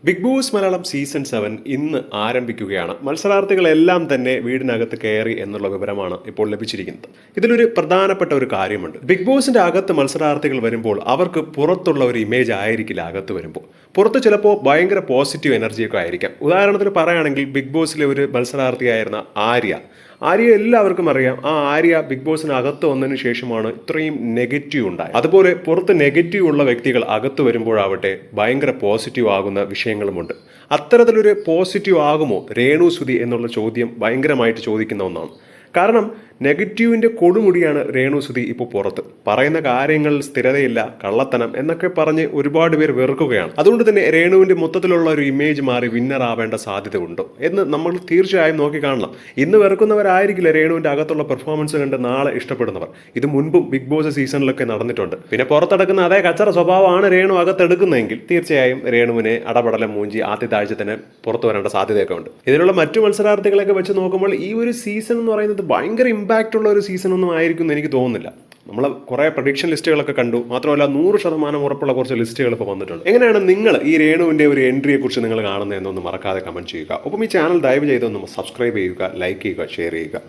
Big boss Malayalam season 7 ഇന്ന് ആരംഭിക്കുകയാണ്. മത്സരാർത്ഥികളെല്ലാം തന്നെ വീടിനകത്ത് കയറി എന്നുള്ള വിവരമാണ് ഇപ്പോൾ ലഭിച്ചിരിക്കുന്നത്. ഇതിലൊരു പ്രധാനപ്പെട്ട ഒരു കാര്യമുണ്ട്. ബിഗ് ബോസിന്റെ അകത്ത് മത്സരാർത്ഥികൾ വരുമ്പോൾ അവർക്ക് പുറത്തുള്ള ഒരു ഇമേജ് ആയിരിക്കില്ല അകത്ത് വരുമ്പോൾ. പുറത്ത് ചിലപ്പോൾ ഭയങ്കര പോസിറ്റീവ് എനർജിയൊക്കെ ആയിരിക്കാം. ഉദാഹരണത്തിന് പറയുകയാണെങ്കിൽ ബിഗ് ബോസിലെ ഒരു മത്സരാർത്ഥിയായിരുന്ന ആര്യ എല്ലാവർക്കും അറിയാം. ആ ആര്യ ബിഗ് ബോസിന് അകത്ത് വന്നതിന് ശേഷമാണ് ഇത്രയും നെഗറ്റീവ് ഉണ്ടായത്. അതുപോലെ പുറത്ത് നെഗറ്റീവ് ഉള്ള വ്യക്തികൾ അകത്ത് വരുമ്പോഴാവട്ടെ ഭയങ്കര പോസിറ്റീവ് ആകുന്ന വിഷയങ്ങളുമുണ്ട്. അത്തരത്തിലൊരു പോസിറ്റീവ് ആകുമോ രേണുസുതി എന്നുള്ള ചോദ്യം ഭയങ്കരമായിട്ട് ചോദിക്കുന്ന ഒന്നാണ്. കാരണം നെഗറ്റീവിൻ്റെ കൊടുമുടിയാണ് രേണുസുതി ഇപ്പോൾ പുറത്ത്. പറയുന്ന കാര്യങ്ങളിൽ സ്ഥിരതയില്ല, കള്ളത്തനം എന്നൊക്കെ പറഞ്ഞ് ഒരുപാട് പേർ വെറുക്കുകയാണ്. അതുകൊണ്ട് തന്നെ രേണുവിൻ്റെ മൊത്തത്തിലുള്ള ഒരു ഇമേജ് മാറി വിന്നർ ആവേണ്ട സാധ്യത ഉണ്ടോ എന്ന് നമ്മൾ തീർച്ചയായും നോക്കി കാണണം. ഇന്ന് വെറുക്കുന്നവരായിരിക്കില്ല രേണുവിൻ്റെ അകത്തുള്ള പെർഫോമൻസ് കണ്ട് നാളെ ഇഷ്ടപ്പെടുന്നവർ. ഇത് മുൻപും ബിഗ് ബോസ് സീസണിലൊക്കെ നടന്നിട്ടുണ്ട്. പിന്നെ പുറത്തെടുക്കുന്ന അതേ കച്ചറ സ്വഭാവമാണ് രേണു അകത്തെടുക്കുന്നതെങ്കിൽ തീർച്ചയായും രേണുവിനെ അടപടലം മൂഞ്ചി ആദ്യത്തെ ആഴ്ച തന്നെ പുറത്തു വരേണ്ട സാധ്യതയൊക്കെ ഉണ്ട്. ഇതിലുള്ള മറ്റു മത്സരാർത്ഥികളൊക്കെ വെച്ച് നോക്കുമ്പോൾ ഈ ഒരു സീസൺ എന്ന് പറയുന്നത് ഭയങ്കര ഇമ്പാക്റ്റ് ഉള്ള ഒരു സീസൺ ഒന്നും ആയിരിക്കും എന്ന് എനിക്ക് തോന്നുന്നില്ല. നമ്മൾ കുറേ പ്രഡിക്ഷൻ ലിസ്റ്റുകളൊക്കെ കണ്ടു. മാത്രമല്ല 100% ഉറപ്പുള്ള കുറച്ച് ലിസ്റ്റുകൾ ഇപ്പോൾ വന്നിട്ടുണ്ട്. എങ്ങനെയാണ് നിങ്ങൾ ഈ രേണുവിൻ്റെ ഒരു എൻട്രിയെ കുറിച്ച് നിങ്ങൾ കാണുന്നത് എന്നൊന്ന് മറക്കാതെ കമൻറ്റ് ചെയ്യുക. ഒപ്പം ഈ ചാനൽ ദയവ് ചെയ്തൊന്ന് സബ്സ്ക്രൈബ് ചെയ്യുക, ലൈക്ക് ചെയ്യുക, ഷെയർ ചെയ്യുക.